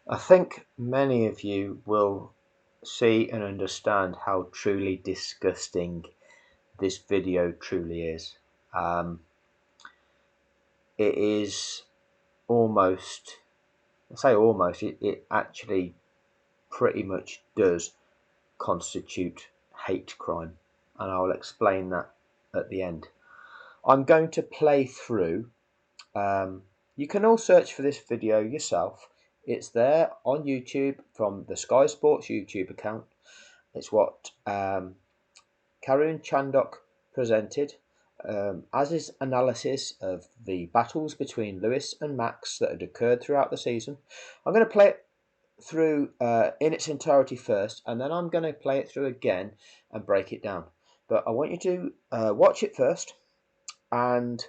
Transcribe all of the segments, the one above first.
I think many of you will see and understand how truly disgusting this video truly is. Um, it is almost, I say almost, it actually pretty much does constitute hate crime, and I'll explain that at the end. I'm going to play through. You can all search for this video yourself. It's there on YouTube from the Sky Sports YouTube account. It's what Karun Chandok presented as his analysis of the battles between Lewis and Max that had occurred throughout the season. I'm going to play it through in its entirety first, and then I'm going to play it through again and break it down. But I want you to watch it first, and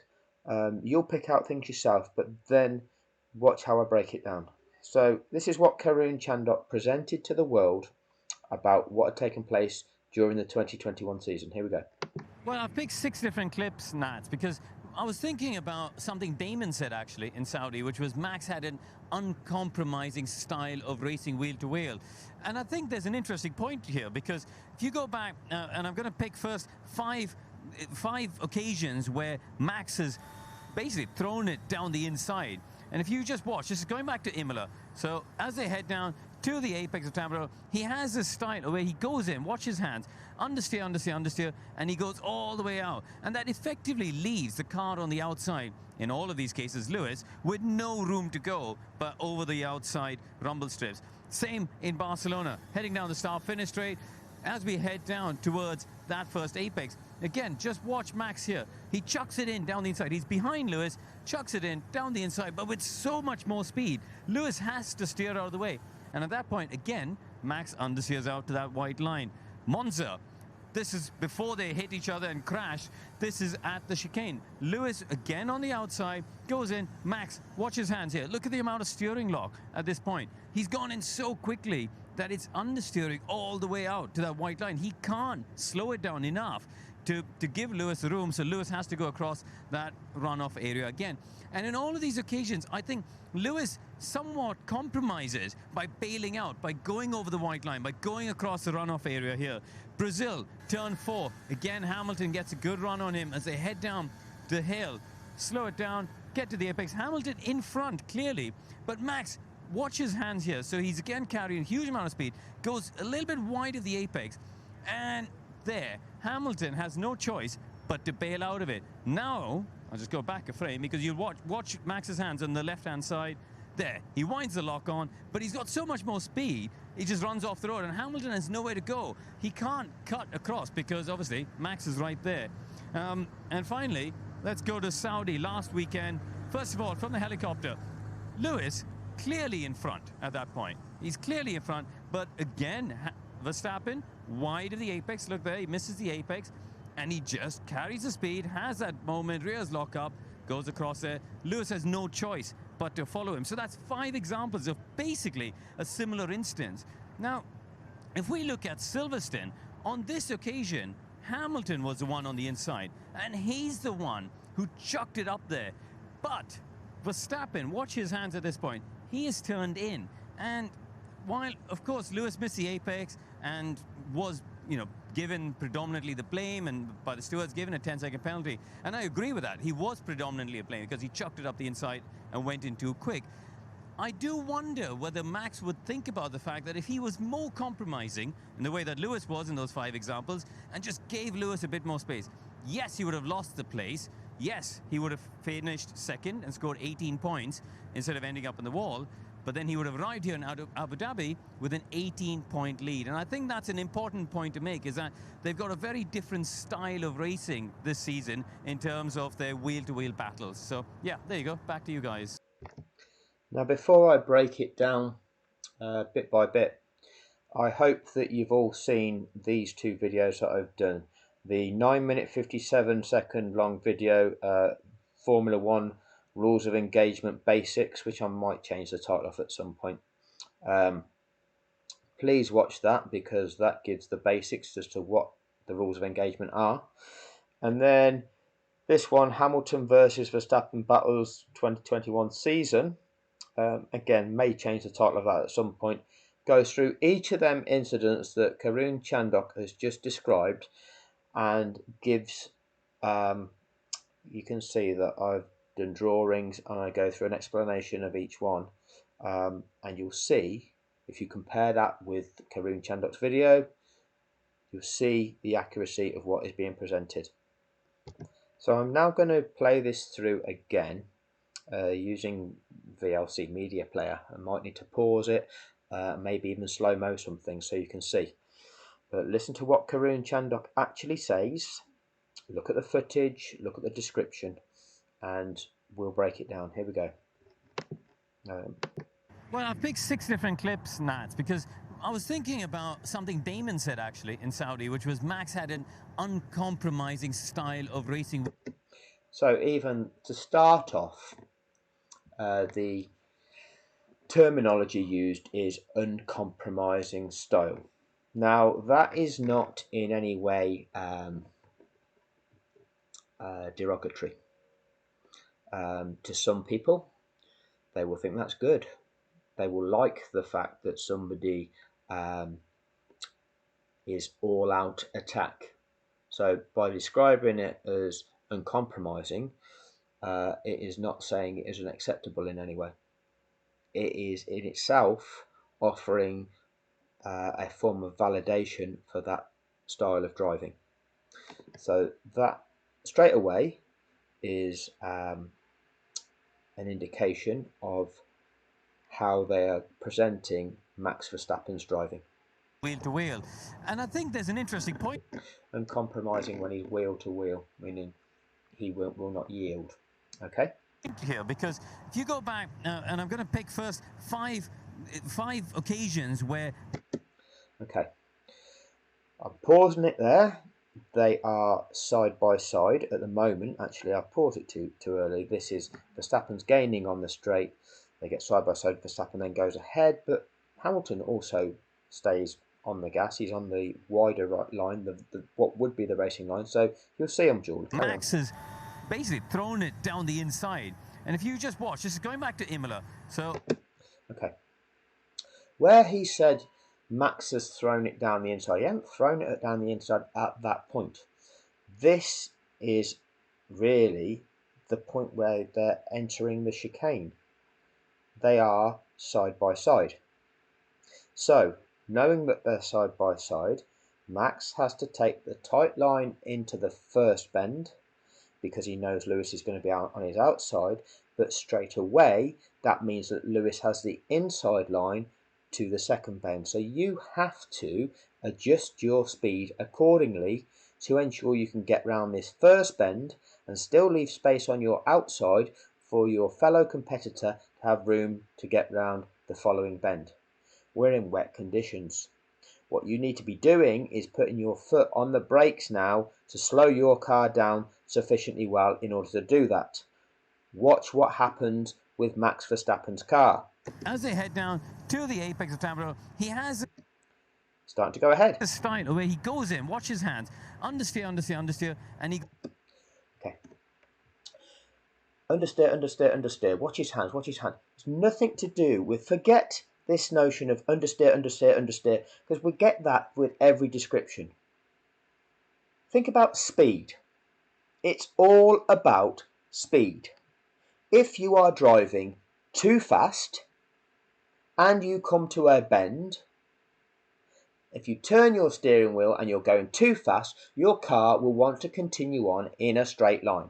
you'll pick out things yourself, but then watch how I break it down. So this is what Karun Chandok presented to the world about what had taken place during the 2021 season. Here we go. Well, I've picked 6 different clips, Nats, because I was thinking about something Damon said actually in Saudi, which was Max had an uncompromising style of racing wheel to wheel. And I think there's an interesting point here, because if you go back, and I'm going to pick first five occasions where Max has basically thrown it down the inside. And if you just watch, this is going back to Imola. So as they head down to the apex of Tabarot, he has this style where he goes in, watch his hands, understeer, understeer, understeer, and he goes all the way out. And that effectively leaves the car on the outside, in all of these cases, Lewis, with no room to go but over the outside rumble strips. Same in Barcelona, heading down the start-finish straight. As we head down towards that first apex, again, just watch Max here. He chucks it in down the inside. He's behind Lewis, chucks it in down the inside, but with so much more speed, Lewis has to steer out of the way. And at that point, again, Max understeers out to that white line. Monza, this is before they hit each other and crash. This is at the chicane. Lewis, again on the outside, goes in. Max, watch his hands here. Look at the amount of steering lock at this point. He's gone in so quickly that it's understeering all the way out to that white line. He can't slow it down enough to give Lewis the room, so Lewis has to go across that runoff area again. And in all of these occasions, I think Lewis somewhat compromises by bailing out, by going over the white line, by going across the runoff area here. Brazil, turn 4. Again, Hamilton gets a good run on him as they head down the hill. Slow it down, get to the apex. Hamilton in front, clearly. But Max, watch his hands here. So he's again carrying a huge amount of speed, goes a little bit wide of the apex, and there, Hamilton has no choice but to bail out of it. Now, I'll just go back a frame because you watch Max's hands on the left-hand side. There, he winds the lock on, but he's got so much more speed, he just runs off the road, and Hamilton has nowhere to go. He can't cut across because, obviously, Max is right there. And finally, let's go to Saudi last weekend. First of all, from the helicopter, Lewis clearly in front at that point. He's clearly in front, but again, Verstappen, wide of the apex. Look there, he misses the apex, and he just carries the speed, has that moment, rears lock up, goes across there. Lewis has no choice but to follow him. So that's 5 examples of basically a similar instance. Now, if we look at Silverstone, on this occasion, Hamilton was the one on the inside, and he's the one who chucked it up there. But Verstappen, watch his hands at this point, he is turned in. And while, of course, Lewis missed the apex and was, given predominantly the blame, and by the stewards given a 10-second penalty, and I agree with that. He was predominantly a blame because he chucked it up the inside and went in too quick. I do wonder whether Max would think about the fact that if he was more compromising in the way that Lewis was in those 5 examples and just gave Lewis a bit more space, yes, he would have lost the place. Yes, he would have finished second and scored 18 points instead of ending up on the wall. But then he would have arrived here in Abu Dhabi with an 18-point lead. And I think that's an important point to make, is that they've got a very different style of racing this season in terms of their wheel-to-wheel battles. So, yeah, there you go. Back to you guys. Now, before I break it down bit by bit, I hope that you've all seen these 2 videos that I've done. The 9-minute 57-second long video, Formula 1 Rules of Engagement Basics, which I might change the title of at some point. Please watch that because that gives the basics as to what the rules of engagement are. And then this one, Hamilton versus Verstappen Battles 2021 season. again, may change the title of that at some point, goes through each of them incidents that Karun Chandok has just described and gives, you can see that I've done drawings and I go through an explanation of each one, and you'll see, if you compare that with Karun Chandok's video, you'll see the accuracy of what is being presented. So I'm now going to play this through again using VLC Media Player. I might need to pause it, maybe even slow-mo something so you can see. But listen to what Karun Chandok actually says, look at the footage, look at the description, and we'll break it down. Here we go. Well, I've picked 6 different clips, Nats, because I was thinking about something Damon said actually in Saudi, which was Max had an uncompromising style of racing. So even to start off, the terminology used is uncompromising style. Now that is not in any way derogatory. To some people, they will think that's good. They will like the fact that somebody is all-out attack. So by describing it as uncompromising, it is not saying it isn't acceptable in any way. It is in itself offering a form of validation for that style of driving. So that straight away is an indication of how they are presenting Max Verstappen's driving. Wheel to wheel. And I think there's an interesting point. Uncompromising when he's wheel to wheel, meaning he will not yield. Okay? Here, because if you go back, and I'm going to pick first five occasions where. Okay. I'm pausing it there. They are side by side at the moment. Actually, I've paused it too early. This is Verstappen's gaining on the straight. They get side by side. Verstappen then goes ahead, but Hamilton also stays on the gas. He's on the wider right line, what would be the racing line. So you'll see him, George. Max has basically thrown it down the inside. And if you just watch, this is going back to Imola. So. Okay. Where he said Max has thrown it down the inside, he hasn't thrown it down the inside at that point. This is really the point where they're entering the chicane. They are side by side. So, knowing that they're side by side, Max has to take the tight line into the first bend because he knows Lewis is going to be out on his outside, but straight away that means that Lewis has the inside line to the second bend. So you have to adjust your speed accordingly to ensure you can get round this first bend and still leave space on your outside for your fellow competitor to have room to get round the following bend. We're in wet conditions. What you need to be doing is putting your foot on the brakes now to slow your car down sufficiently well in order to do that. Watch what happens with Max Verstappen's car. As they head down to the apex of Tabarot, he has starting to go ahead. A style where he goes in, watch his hands, understeer, understeer, understeer, and he. Okay. Understeer, understeer, understeer. Watch his hands, watch his hands. It's nothing to do with, forget this notion of understeer, understeer, understeer, because we get that with every description. Think about speed. It's all about speed. If you are driving too fast and you come to a bend, if you turn your steering wheel and you're going too fast, your car will want to continue on in a straight line.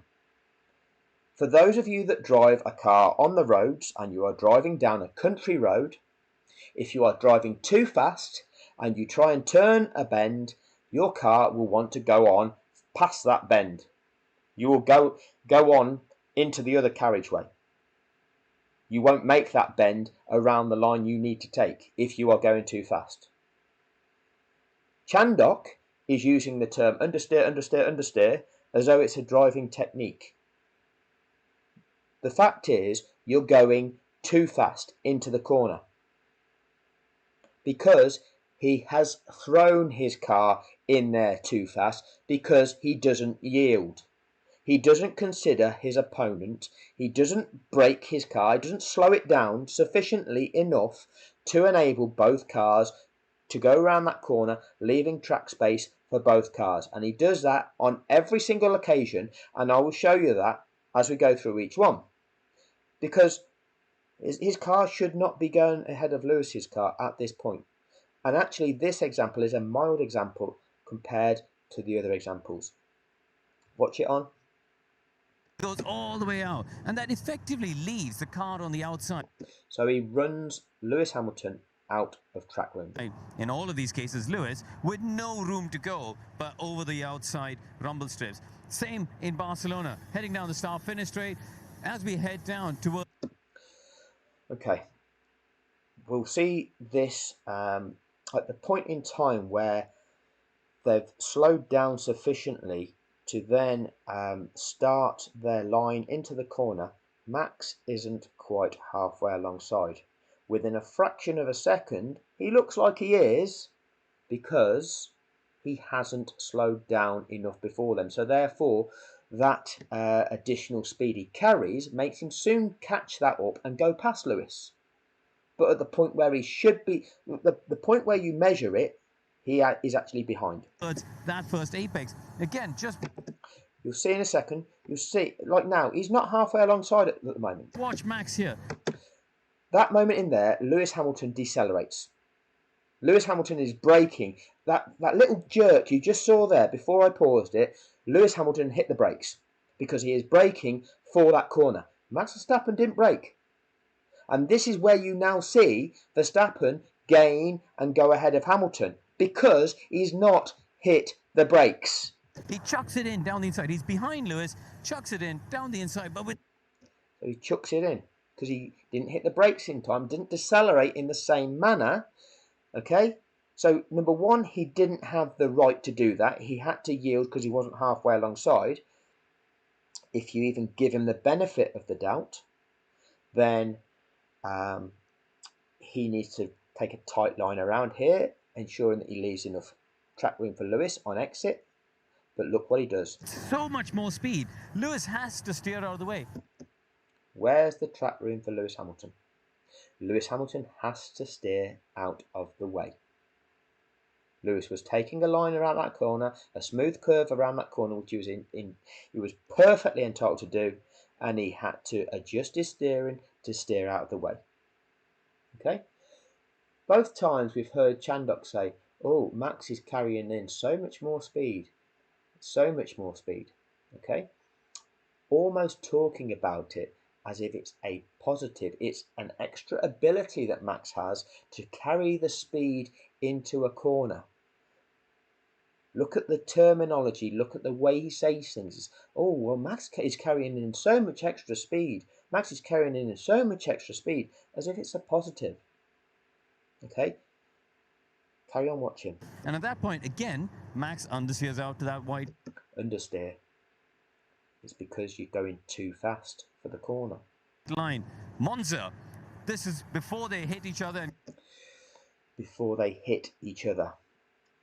For those of you that drive a car on the roads and you are driving down a country road, if you are driving too fast and you try and turn a bend, your car will want to go on past that bend. You will go on into the other carriageway. You won't make that bend around the line you need to take if you are going too fast. Chandok is using the term understeer, understeer, understeer as though it's a driving technique. The fact is, you're going too fast into the corner because he has thrown his car in there too fast because he doesn't yield. He doesn't consider his opponent. He doesn't brake his car. He doesn't slow it down sufficiently enough to enable both cars to go around that corner, leaving track space for both cars. And he does that on every single occasion, and I will show you that as we go through each one. Because his car should not be going ahead of Lewis's car at this point. And actually, this example is a mild example compared to the other examples. Watch it on. Goes all the way out, and that effectively leaves the car on the outside. So he runs Lewis Hamilton out of track room. In all of these cases, Lewis with no room to go but over the outside rumble strips. Same in Barcelona, heading down the start-finish straight as we head down towards... Okay, we'll see this at the point in time where they've slowed down sufficiently to then start their line into the corner. Max isn't quite halfway alongside. Within a fraction of a second, he looks like he is because he hasn't slowed down enough before them. So therefore, that additional speed he carries makes him soon catch that up and go past Lewis. But at the point where he should be, the point where you measure it, he is actually behind. That first apex. Again, just... You'll see in a second. You'll see, like now, he's not halfway alongside at the moment. Watch Max here. That moment in there, Lewis Hamilton decelerates. Lewis Hamilton is braking. That little jerk you just saw there before I paused it, Lewis Hamilton hit the brakes because he is braking for that corner. Max Verstappen didn't brake. And this is where you now see Verstappen gain and go ahead of Hamilton because he's not hit the brakes. He chucks it in down the inside. He's behind Lewis, chucks it in down the inside, but with... So he chucks it in because he didn't hit the brakes in time, didn't decelerate in the same manner. Okay, so number one, he didn't have the right to do that. He had to yield because he wasn't halfway alongside. If you even give him the benefit of the doubt, then he needs to take a tight line around here, ensuring that he leaves enough track room for Lewis on exit. But look what he does. So much more speed. Lewis has to steer out of the way. Where's the track room for Lewis Hamilton? Lewis Hamilton has to steer out of the way. Lewis was taking a line around that corner, a smooth curve around that corner, which he was he was perfectly entitled to do, and he had to adjust his steering to steer out of the way. Okay? Both times we've heard Chandok say, oh, Max is carrying in so much more speed. So much more speed. Okay? Almost talking about it as if it's a positive. It's an extra ability that Max has to carry the speed into a corner. Look at the terminology. Look at the way he says things. Oh, well, Max is carrying in so much extra speed. Max is carrying in so much extra speed, as if it's a positive. Okay? Carry on watching. And at that point, again, Max understeers out to that wide... Understeer. It's because you're going too fast for the corner. Line. Monza. This is before they hit each other. Before they hit each other.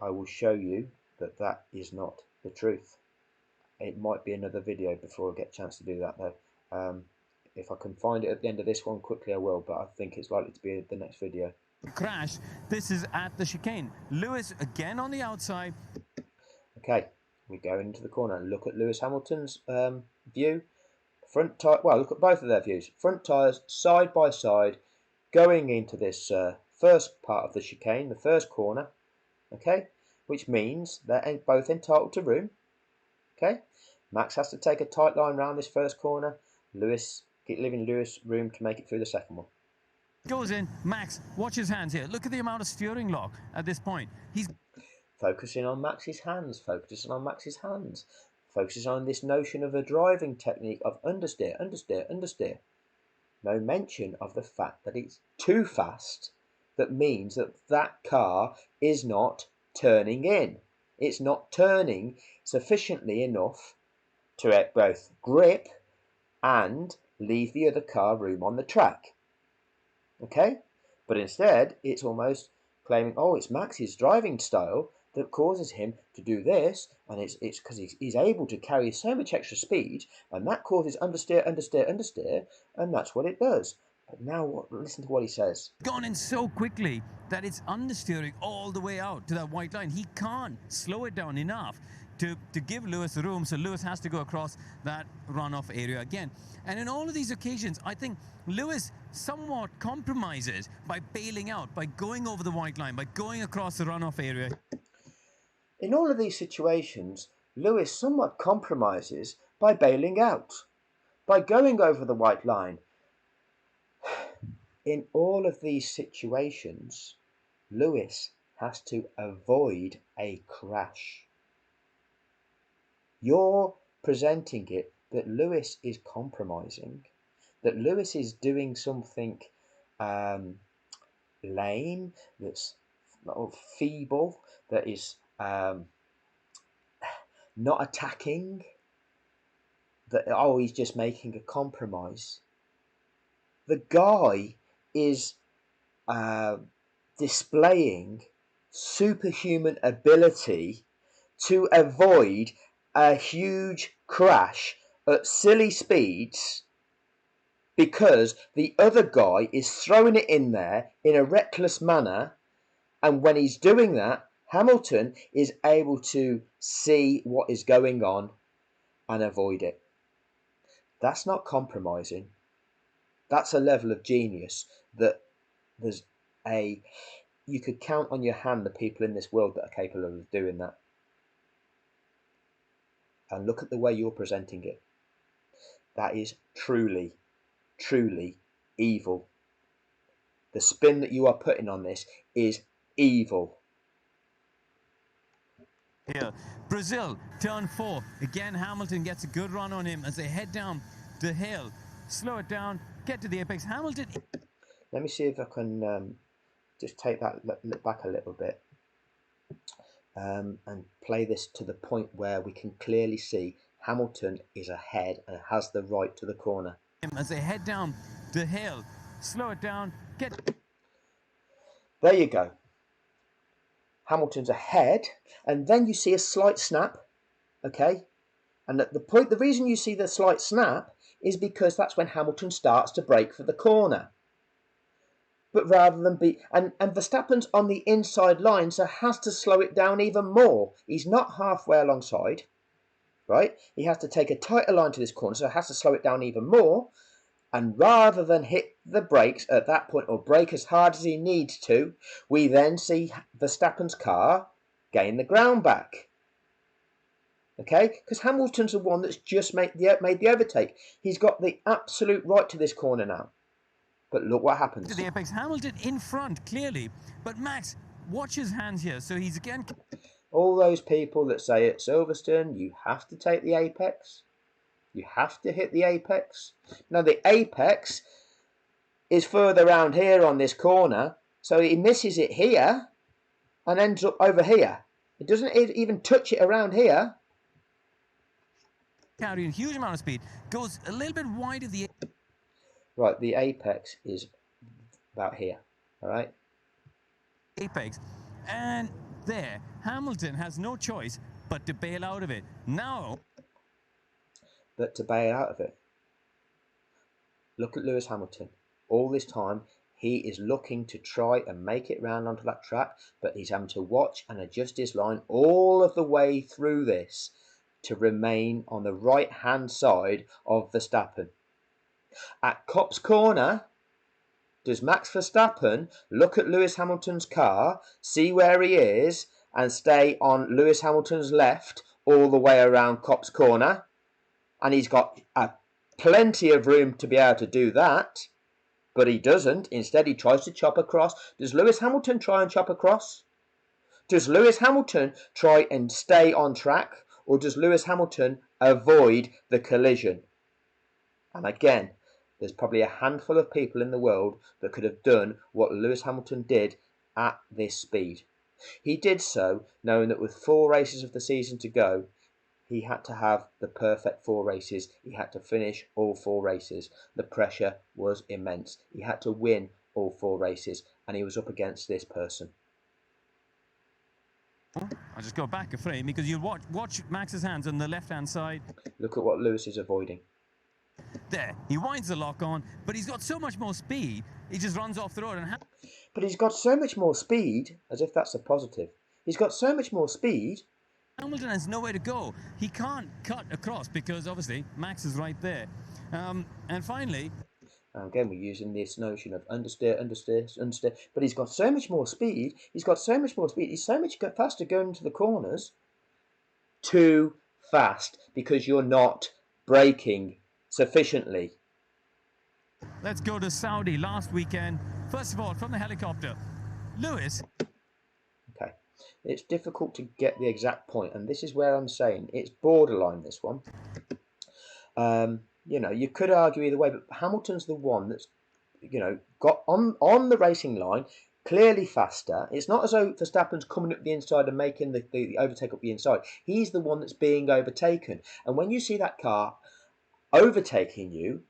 I will show you that that is not the truth. It might be another video before I get a chance to do that though. If I can find it at the end of this one quickly I will, but I think it's likely to be the next video. Crash. This is at the chicane. Lewis again on the outside. Okay, we go into the corner and look at Lewis Hamilton's view. Front tire. Well, look at both of their views. Front tyres side by side, going into this first part of the chicane, the first corner. Okay, which means they're both entitled to room. Okay, Max has to take a tight line around this first corner. Lewis, leaving Lewis room to make it through the second one. Goes in. Max, watch his hands here. Look at the amount of steering lock at this point. He's focusing on Max's hands, focusing on Max's hands, focusing on this notion of a driving technique of understeer, understeer, understeer. No mention of the fact that it's too fast. That means that that car is not turning in. It's not turning sufficiently enough to both grip and leave the other car room on the track. Okay? But instead, it's almost claiming, oh, it's Max's driving style that causes him to do this, and it's because he's able to carry so much extra speed, and that causes understeer, understeer, understeer, and that's what it does. But now listen to what he says. Gone in so quickly that it's understeering all the way out to that white line. He can't slow it down enough to give Lewis room, so Lewis has to go across that runoff area again. And in all of these occasions, I think Lewis somewhat compromises by bailing out, by going over the white line, by going across the runoff area. In all of these situations, Lewis somewhat compromises by bailing out, by going over the white line. In all of these situations, Lewis has to avoid a crash. You're presenting it that Lewis is compromising, that Lewis is doing something lame, that's feeble, that is not attacking, that, oh, he's just making a compromise. The guy is displaying superhuman ability to avoid a huge crash at silly speeds because the other guy is throwing it in there in a reckless manner, and when he's doing that, Hamilton is able to see what is going on and avoid it. That's not compromising. That's a level of genius that you could count on your hand the people in this world that are capable of doing that. And look at the way you're presenting it. That is truly, truly evil. The spin that you are putting on this is evil. Here, Brazil, turn 4. Again, Hamilton gets a good run on him as they head down the hill. Slow it down, get to the apex. Hamilton. Let me see if I can just take that back a little bit and play this to the point where we can clearly see Hamilton is ahead and has the right to the corner. As they head down the hill, slow it down, get. There you go. Hamilton's ahead, and then you see a slight snap, okay? And at the reason you see the slight snap is because that's when Hamilton starts to brake for the corner. But rather than and Verstappen's on the inside line, so has to slow it down even more. He's not halfway alongside, right? He has to take a tighter line to this corner, so has to slow it down even more. And rather than hit the brakes at that point or brake as hard as he needs to, we then see Verstappen's car gain the ground back. Okay, because Hamilton's the one that's just made the overtake. He's got the absolute right to this corner now. But look what happens. To the apex, Hamilton in front, clearly. But Max, watch his hands here. So he's again. All those people that say at Silverstone, you have to take the apex. You have to hit the apex. Now, the apex is further around here on this corner. So he misses it here and ends up over here. It doesn't even touch it around here. Carrying a huge amount of speed. Goes a little bit wide of the. Right, the apex is about here, all right? Apex. And there, Hamilton has no choice but to bail out of it. Now. But to bail out of it. Look at Lewis Hamilton. All this time, he is looking to try and make it round onto that track, but he's having to watch and adjust his line all of the way through this to remain on the right-hand side of Verstappen. At Copse Corner, does Max Verstappen look at Lewis Hamilton's car, see where he is, and stay on Lewis Hamilton's left all the way around Copse Corner? And he's got plenty of room to be able to do that, but he doesn't. Instead, he tries to chop across. Does Lewis Hamilton try and chop across? Does Lewis Hamilton try and stay on track, or does Lewis Hamilton avoid the collision? And again, there's probably a handful of people in the world that could have done what Lewis Hamilton did at this speed. He did so knowing that with 4 races of the season to go, he had to have the perfect 4 races. He had to finish all 4 races. The pressure was immense. He had to win all 4 races, and he was up against this person. I'll just go back a frame because you watch Max's hands on the left-hand side. Look at what Lewis is avoiding. There, he winds the lock on, but he's got so much more speed, he just runs off the road. And But he's got so much more speed, as if that's a positive. He's got so much more speed. Hamilton has nowhere to go. He can't cut across because obviously Max is right there. And finally, again, we're using this notion of understeer, understeer, understeer. But he's got so much more speed. He's got so much more speed. He's so much faster going into the corners. Too fast because you're not braking sufficiently. Let's go to Saudi last weekend. First of all, from the helicopter, Lewis. Okay, it's difficult to get the exact point, and this is where I'm saying it's borderline, this one. You know, you could argue either way, but Hamilton's the one that's, you know, got on the racing line, clearly faster. It's not as though Verstappen's coming up the inside and making the overtake up the inside. He's the one that's being overtaken. And when you see that car overtaking you,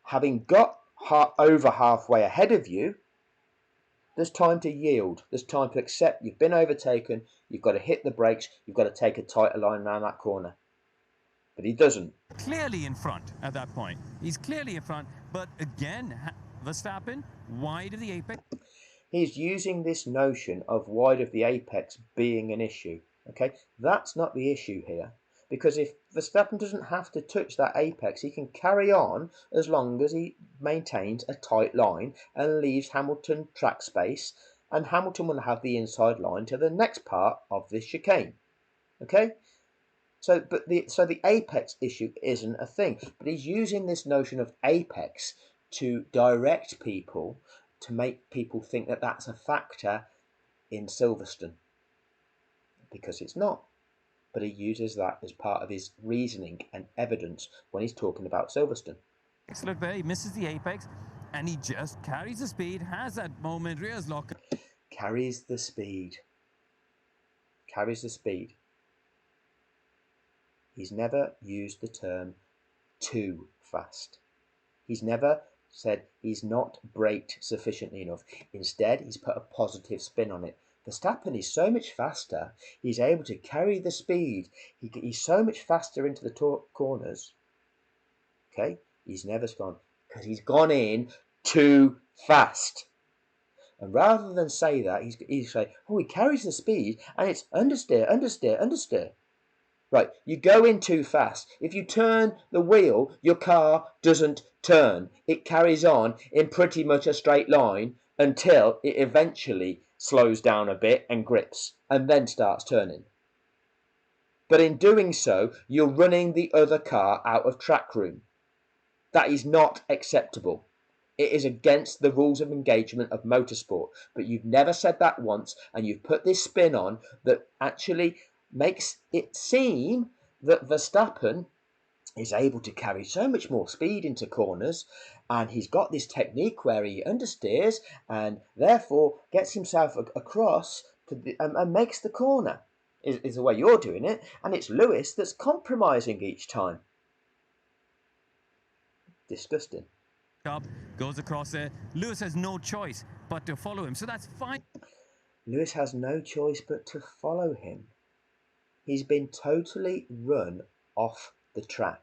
having got over halfway ahead of you, there's time to yield. There's time to accept you've been overtaken. You've got to hit the brakes. You've got to take a tighter line around that corner. But he doesn't. Clearly in front at that point. He's clearly in front. But again, Verstappen, wide of the apex. He's using this notion of wide of the apex being an issue. Okay, that's not the issue here. Because if Verstappen doesn't have to touch that apex, he can carry on as long as he maintains a tight line and leaves Hamilton track space, and Hamilton will have the inside line to the next part of this chicane. Okay? So the apex issue isn't a thing, but he's using this notion of apex to direct people, to make people think that that's a factor in Silverstone, because it's not. But he uses that as part of his reasoning and evidence when he's talking about Silverstone. Look there, he misses the apex, and he just carries the speed, has that moment, rears lock. Carries the speed. Carries the speed. He's never used the term too fast. He's never said he's not braked sufficiently enough. Instead, he's put a positive spin on it. Verstappen is so much faster, he's able to carry the speed. He's so much faster into the corners. Okay, he's never gone, because he's gone in too fast. And rather than say that, he's say, oh, he carries the speed, and it's understeer, understeer, understeer. Right, you go in too fast. If you turn the wheel, your car doesn't turn. It carries on in pretty much a straight line until it eventually slows down a bit and grips, and then starts turning. But in doing so, you're running the other car out of track room. That is not acceptable. It is against the rules of engagement of motorsport. But you've never said that once, and you've put this spin on that actually makes it seem that Verstappen is able to carry so much more speed into corners, and he's got this technique where he understeers and therefore gets himself across and makes the corner, is the way you're doing it, and it's Lewis that's compromising each time. Disgusting. Goes across there. Lewis has no choice but to follow him, so that's fine. Lewis has no choice but to follow him. He's been totally run off the track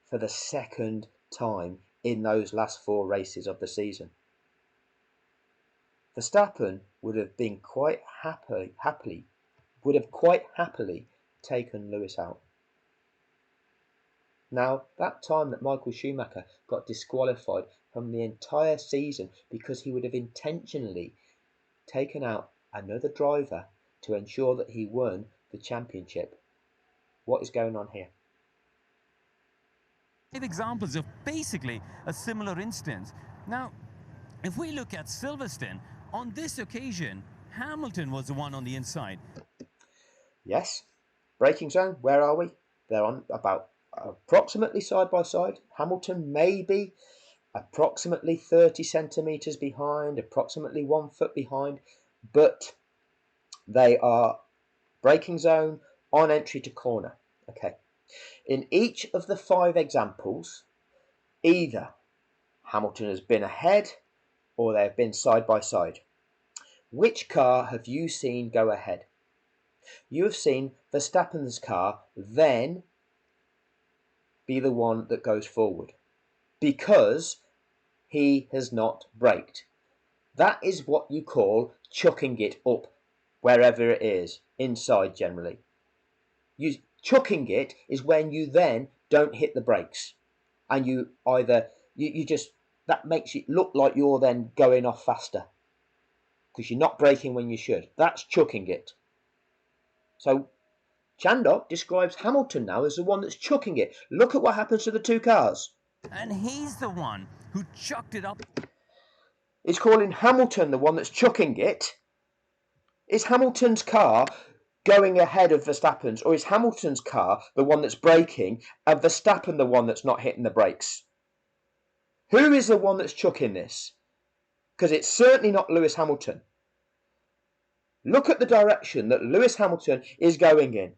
for the second time in those last 4 races of the season. Verstappen would have been quite happily taken Lewis out. Now, that time that Michael Schumacher got disqualified from the entire season because he would have intentionally taken out another driver to ensure that he won the championship. What is going on here? Examples of basically a similar instance. Now, if we look at Silverstone, on this occasion, Hamilton was the one on the inside. Yes. Braking zone, where are we? They're on about approximately side by side. Hamilton maybe approximately 30 centimetres behind, approximately 1 foot behind, but they are braking zone on entry to corner. Okay. In each of the 5 examples, either Hamilton has been ahead or they have been side by side. Which car have you seen go ahead? You have seen Verstappen's car then be the one that goes forward because he has not braked. That is what you call chucking it up wherever it is, inside generally. Chucking it is when you then don't hit the brakes and you either, you just, that makes it look like you're then going off faster because you're not braking when you should. That's chucking it. So Chandok describes Hamilton now as the one that's chucking it. Look at what happens to the two cars. And he's the one who chucked it up. It's calling Hamilton the one that's chucking it. Is Hamilton's car going ahead of Verstappen's, or is Hamilton's car the one that's braking and Verstappen the one that's not hitting the brakes? Who is the one that's chucking this? Because it's certainly not Lewis Hamilton. Look at the direction that Lewis Hamilton is going in.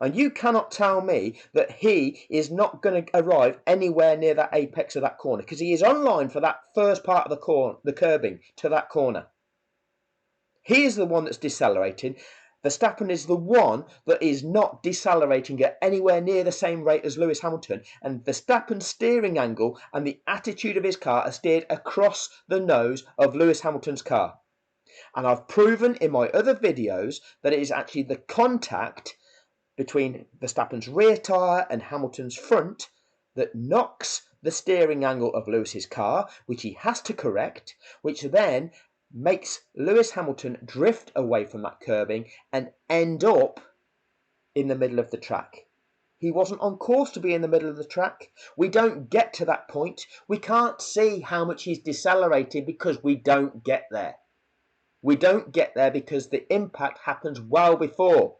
And you cannot tell me that he is not going to arrive anywhere near that apex of that corner, because he is on line for that first part of the curbing to that corner. He is the one that's decelerating. Verstappen is the one that is not decelerating at anywhere near the same rate as Lewis Hamilton. And Verstappen's steering angle and the attitude of his car are steered across the nose of Lewis Hamilton's car. And I've proven in my other videos that it is actually the contact between Verstappen's rear tyre and Hamilton's front that knocks the steering angle of Lewis's car, which he has to correct, which then makes Lewis Hamilton drift away from that curbing and end up in the middle of the track. He wasn't on course to be in the middle of the track. We don't get to that point. We can't see how much he's decelerated because we don't get there. We don't get there because the impact happens well before.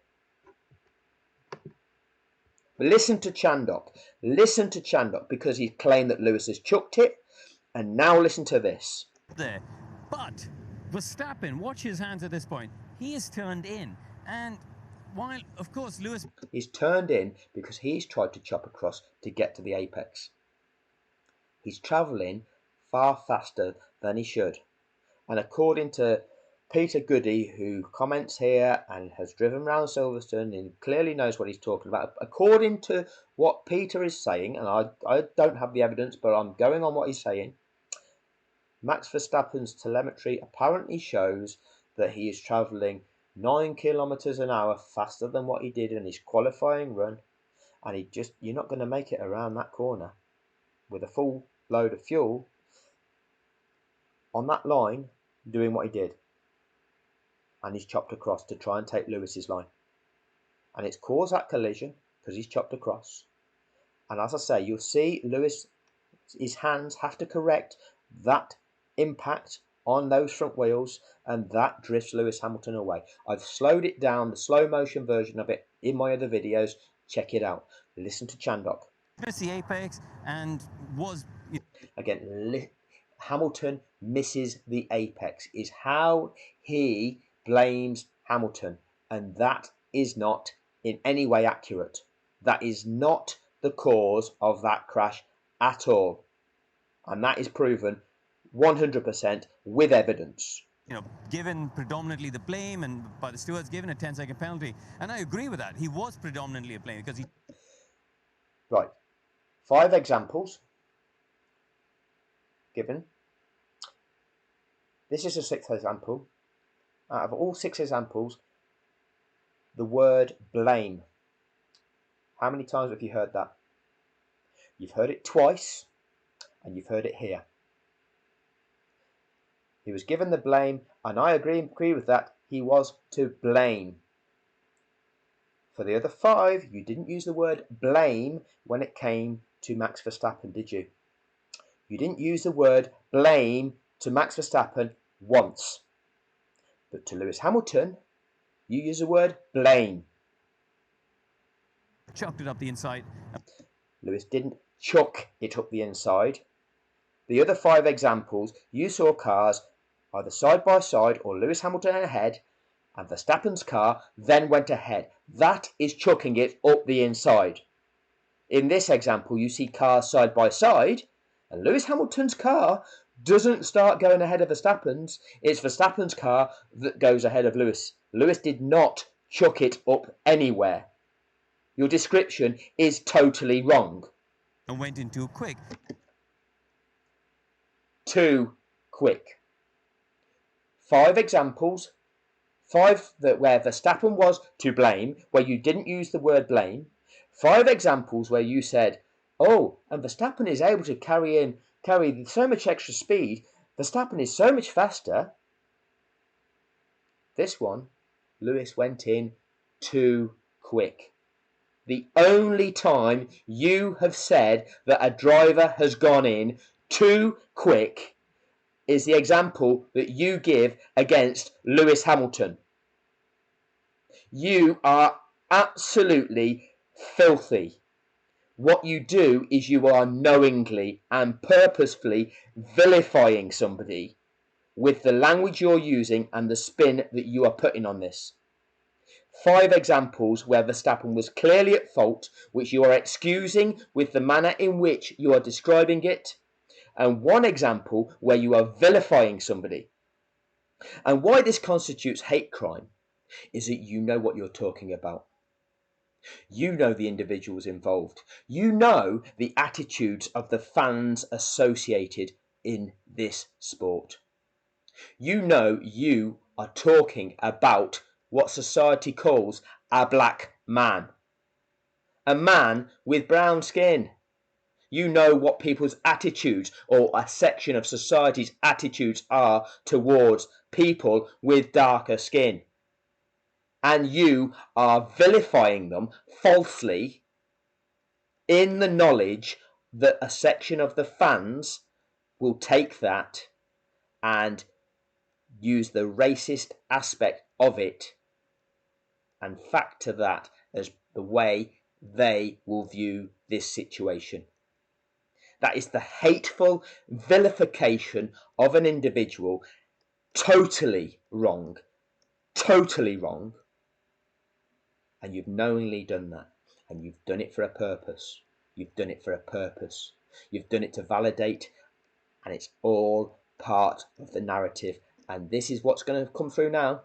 Listen to Chandok. Listen to Chandok because he claimed that Lewis has chucked it. And now listen to this. There. But Verstappen, watch his hands at this point. He is turned in. And while, of course, Lewis... He's turned in because he's tried to chop across to get to the apex. He's travelling far faster than he should. And according to Peter Goody, who comments here and has driven around Silverstone and clearly knows what he's talking about, according to what Peter is saying, and I don't have the evidence, but I'm going on what he's saying, Max Verstappen's telemetry apparently shows that he is travelling 9 kilometers an hour faster than what he did in his qualifying run, and you're not going to make it around that corner with a full load of fuel on that line doing what he did. And he's chopped across to try and take Lewis's line. And it's caused that collision because he's chopped across. And as I say, you'll see Lewis, his hands have to correct that impact on those front wheels, and that drifts Lewis Hamilton away. I've slowed it down, the slow motion version of it, in my other videos. Check it out. Listen to Chandok. Missed the apex and was... Again, Hamilton misses the apex, is how he blames Hamilton, and that is not in any way accurate. That is not the cause of that crash at all, and that is proven 100% with evidence. Given predominantly the blame, and by the stewards given a 10-second penalty, and I agree with that. He was predominantly a blame because he... Right, 5 examples given. This is a 6th example. Out of all 6 examples, the word blame. How many times have you heard that? You've heard it twice, and you've heard it here. He was given the blame, and I agree with that. He was to blame. For the other 5, you didn't use the word blame when it came to Max Verstappen, did you? You didn't use the word blame to Max Verstappen once. But to Lewis Hamilton, you use the word blame. Chucked it up the inside. Lewis didn't chuck it up the inside. The other 5 examples, you saw cars either side by side or Lewis Hamilton ahead, and Verstappen's car then went ahead. That is chucking it up the inside. In this example, you see cars side by side, and Lewis Hamilton's car doesn't start going ahead of Verstappen's. It's Verstappen's car that goes ahead of Lewis. Lewis did not chuck it up anywhere. Your description is totally wrong. And went in too quick. Too quick. 5 examples. 5 where Verstappen was to blame, where you didn't use the word blame. 5 examples where you said, oh, and Verstappen is able to carry so much extra speed. Verstappen is so much faster. This one, Lewis went in too quick. The only time you have said that a driver has gone in too quick is the example that you give against Lewis Hamilton. You are absolutely filthy. What you do is you are knowingly and purposefully vilifying somebody with the language you're using and the spin that you are putting on this. 5 examples where Verstappen was clearly at fault, which you are excusing with the manner in which you are describing it, and 1 example where you are vilifying somebody. And why this constitutes hate crime is that you know what you're talking about. You know the individuals involved. You know the attitudes of the fans associated in this sport. You know you are talking about what society calls a black man. A man with brown skin. You know what people's attitudes or a section of society's attitudes are towards people with darker skin. And you are vilifying them falsely in the knowledge that a section of the fans will take that and use the racist aspect of it and factor that as the way they will view this situation. That is the hateful vilification of an individual. Totally wrong. Totally wrong. And you've knowingly done that. And you've done it for a purpose. You've done it for a purpose. You've done it to validate. And it's all part of the narrative. And this is what's going to come through now.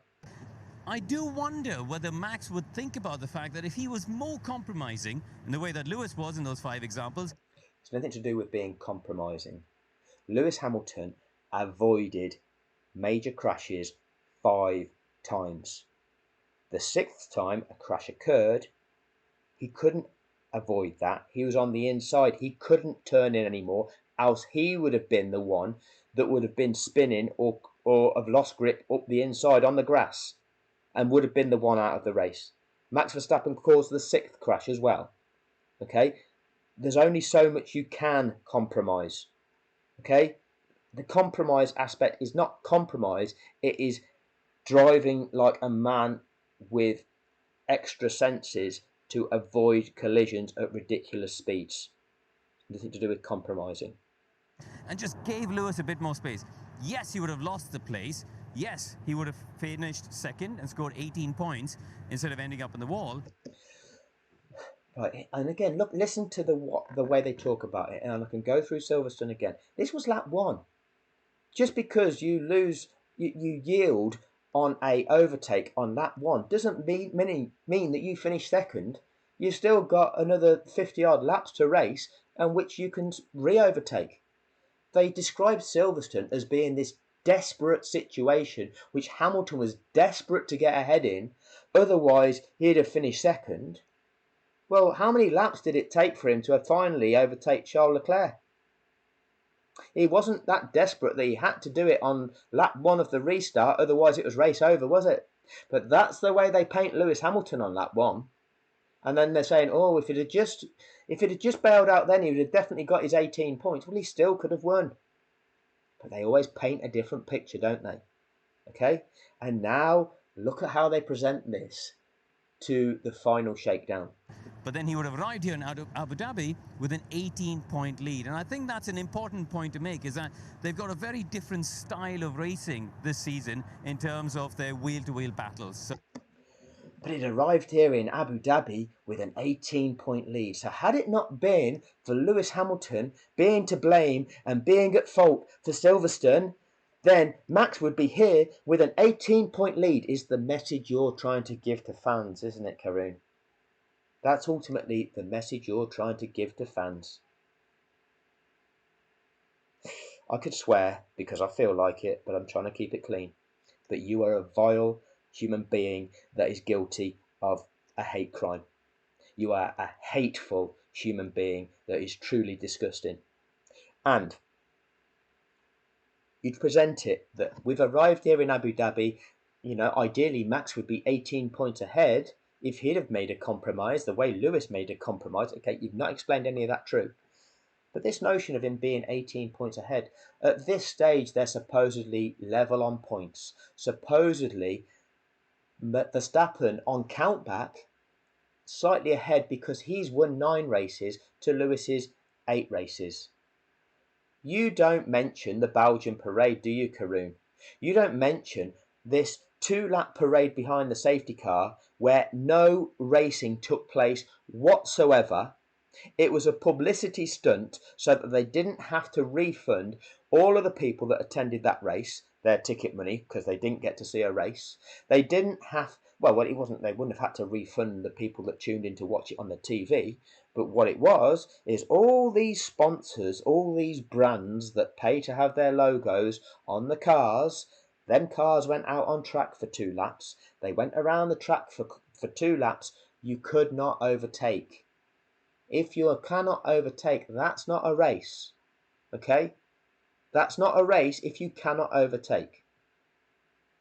I do wonder whether Max would think about the fact that if he was more compromising in the way that Lewis was in those 5 examples. It's nothing to do with being compromising. Lewis Hamilton avoided major crashes 5 times. The 6th time a crash occurred, he couldn't avoid that. He was on the inside. He couldn't turn in anymore, else he would have been the one that would have been spinning or have lost grip up the inside on the grass and would have been the one out of the race. Max Verstappen caused the 6th crash as well. Okay? There's only so much you can compromise. Okay? The compromise aspect is not compromise, it is driving like a man with extra senses to avoid collisions at ridiculous speeds. Nothing to do with compromising. And just gave Lewis a bit more space. Yes, he would have lost the place. Yes, he would have finished second and scored 18 points instead of ending up on the wall. Right, and again, look, listen to the way they talk about it, and I can go through Silverstone again. This was lap 1. Just because you lose, you yield on a overtake on lap 1 doesn't mean that you finish second. You've still got another 50 odd laps to race, and which you can re-overtake. They describe Silverstone as being this desperate situation, which Hamilton was desperate to get ahead in, otherwise he'd have finished second. Well, how many laps did it take for him to finally overtake Charles Leclerc? He wasn't that desperate that he had to do it on lap 1 of the restart, otherwise it was race over, was it? But that's the way they paint Lewis Hamilton on lap 1. And then they're saying, oh, if it had just bailed out then, he would have definitely got his 18 points. Well, he still could have won. But they always paint a different picture, don't they? Okay? And now, look at how they present this to the final shakedown. But then he would have arrived here in Abu Dhabi with an 18-point lead. And I think that's an important point to make, is that they've got a very different style of racing this season in terms of their wheel-to-wheel battles. But it arrived here in Abu Dhabi with an 18-point lead. So had it not been for Lewis Hamilton being to blame and being at fault for Silverstone, then Max would be here with an 18-point lead, is the message you're trying to give to fans, isn't it, Karun? That's ultimately the message you're trying to give to fans. I could swear because I feel like it, but I'm trying to keep it clean. But you are a vile human being that is guilty of a hate crime. You are a hateful human being that is truly disgusting. And you'd present it that we've arrived here in Abu Dhabi. You know, ideally Max would be 18 points ahead if he'd have made a compromise the way Lewis made a compromise. Okay, you've not explained any of that true. But this notion of him being 18 points ahead, at this stage, they're supposedly level on points. Supposedly, Verstappen on countback, slightly ahead because he's won 9 races to Lewis's 8 races. You don't mention the Belgian parade, do you, Karun? You don't mention this 2-lap parade behind the safety car where no racing took place whatsoever. It was a publicity stunt so that they didn't have to refund all of the people that attended that race their ticket money because they didn't get to see a race. They didn't have, well, it wasn't, they wouldn't have had to refund the people that tuned in to watch it on the TV. But what it was is all these sponsors, all these brands that pay to have their logos on the cars. Them cars went out on track for 2 laps. They went around the track for 2 laps. You could not overtake. If you cannot overtake, that's not a race. Okay? That's not a race if you cannot overtake.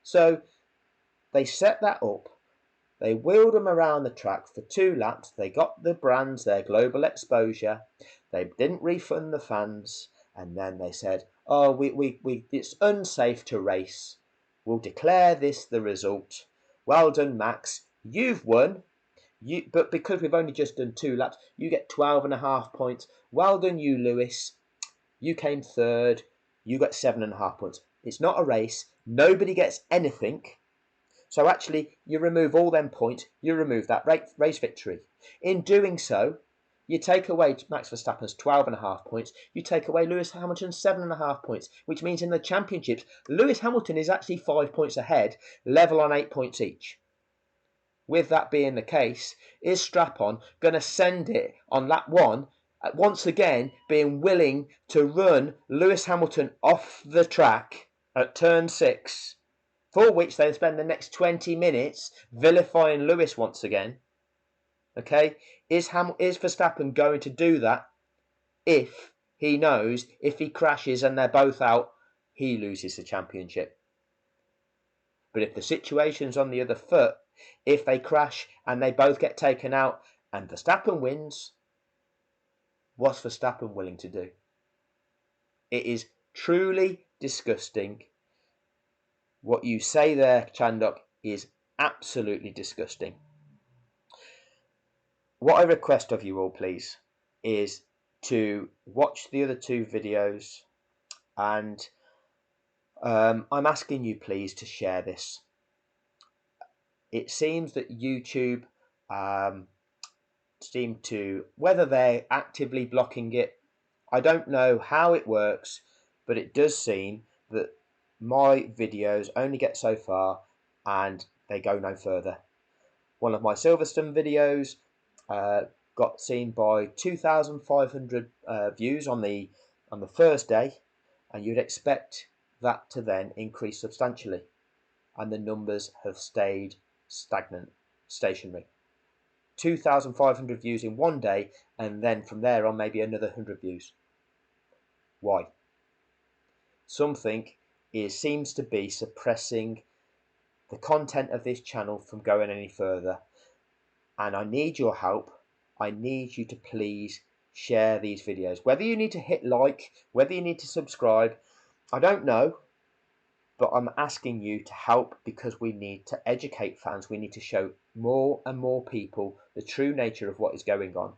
So they set that up. They wheeled them around the track for 2 laps. They got the brands, their global exposure. They didn't refund the fans. And then they said, oh, it's unsafe to race. We'll declare this the result. Well done, Max. You've won. But because we've only just done 2 laps, you get 12.5 points. Well done, you, Lewis. You came third. You got 7.5 points. It's not a race. Nobody gets anything. So actually, you remove all them points. You remove that race victory. In doing so, you take away Max Verstappen's 12.5 points. You take away Lewis Hamilton's 7.5 points, which means in the championships, Lewis Hamilton is actually 5 points ahead, level on 8 points each. With that being the case, is Strap-on going to send it on lap 1, once again being willing to run Lewis Hamilton off the track at turn 6, for which they spend the next 20 minutes vilifying Lewis once again? Okay, is Verstappen going to do that if he knows if he crashes and they're both out, he loses the championship? But if the situation's on the other foot, if they crash and they both get taken out and Verstappen wins, what's Verstappen willing to do? It is truly disgusting. What you say there, Chandok, is absolutely disgusting. What I request of you all, please, is to watch the other 2 videos, and I'm asking you, please, to share this. It seems that YouTube seem to, whether they're actively blocking it, I don't know how it works, but it does seem that my videos only get so far and they go no further. One of my Silverstone videos got seen by 2,500 views on the first day, and you'd expect that to then increase substantially, and the numbers have stayed stationary. 2,500 views in one day, and then from there on maybe another 100 views. Why? Something seems to be suppressing the content of this channel from going any further, and I need your help. I need you to please share these videos. Whether you need to hit like, whether you need to subscribe, I don't know, but I'm asking you to help because we need to educate fans. We need to show more and more people the true nature of what is going on.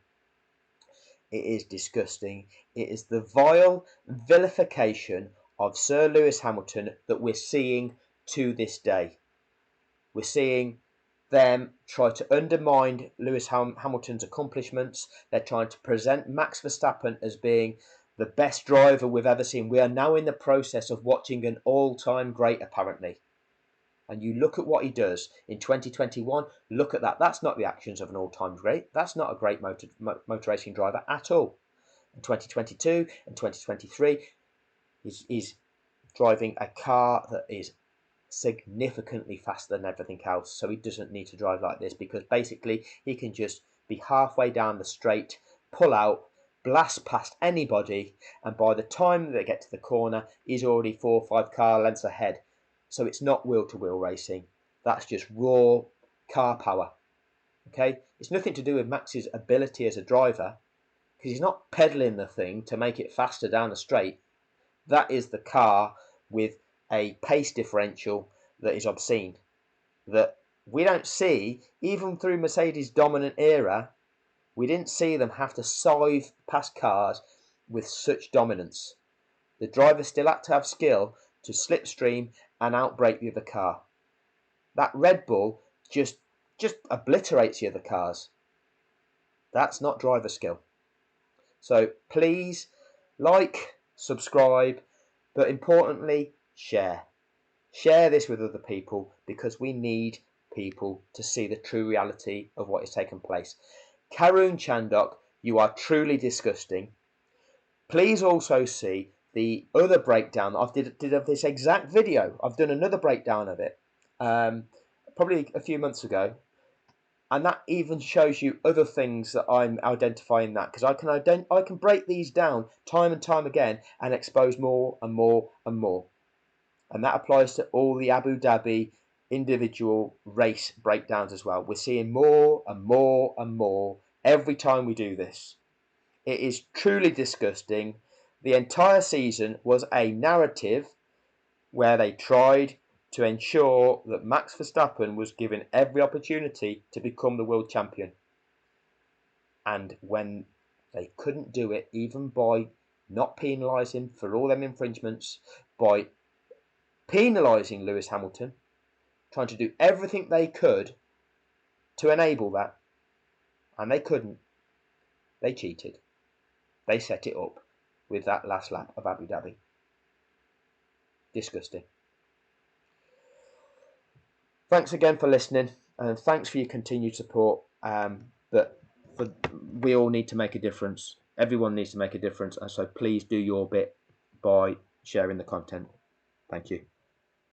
It is disgusting. It is the vile vilification of Sir Lewis Hamilton that we're seeing to this day. We're seeing them try to undermine Lewis Hamilton's accomplishments. They're trying to present Max Verstappen as being the best driver we've ever seen. We are now in the process of watching an all-time great, apparently. And you look at what he does in 2021, look at that. That's not the actions of an all-time great. That's not a great motor racing driver at all. In 2022 and 2023, he's driving a car that is significantly faster than everything else. So he doesn't need to drive like this, because basically he can just be halfway down the straight, pull out, blast past anybody, and by the time they get to the corner, he's already 4 or 5 car lengths ahead. So it's not wheel-to-wheel racing. That's just raw car power. Okay, it's nothing to do with Max's ability as a driver, because he's not pedaling the thing to make it faster down the straight. That is the car with a pace differential that is obscene, that we don't see. Even through Mercedes' dominant era, we didn't see them have to sieve past cars with such dominance. The driver still had to have skill to slipstream and outbrake the other car. That Red Bull just obliterates the other cars. That's not driver skill. So please like, subscribe, but importantly, share. Share this with other people, because we need people to see the true reality of what is taking place. Karun, Chandok, you are truly disgusting. Please also see the other breakdown that I did of this exact video. I've done another breakdown of it probably a few months ago, and that even shows you other things that I'm identifying, that because I can break these down time and time again and expose more and more and more. And that applies to all the Abu Dhabi individual race breakdowns as well. We're seeing more and more and more every time we do this. It is truly disgusting. The entire season was a narrative where they tried to ensure that Max Verstappen was given every opportunity to become the world champion. And when they couldn't do it, even by not penalising for all them infringements, by penalising Lewis Hamilton, trying to do everything they could to enable that, and they couldn't. They cheated. They set it up with that last lap of Abu Dhabi. Disgusting. Thanks again for listening, and thanks for your continued support. We all need to make a difference. Everyone needs to make a difference, and so please do your bit by sharing the content. Thank you.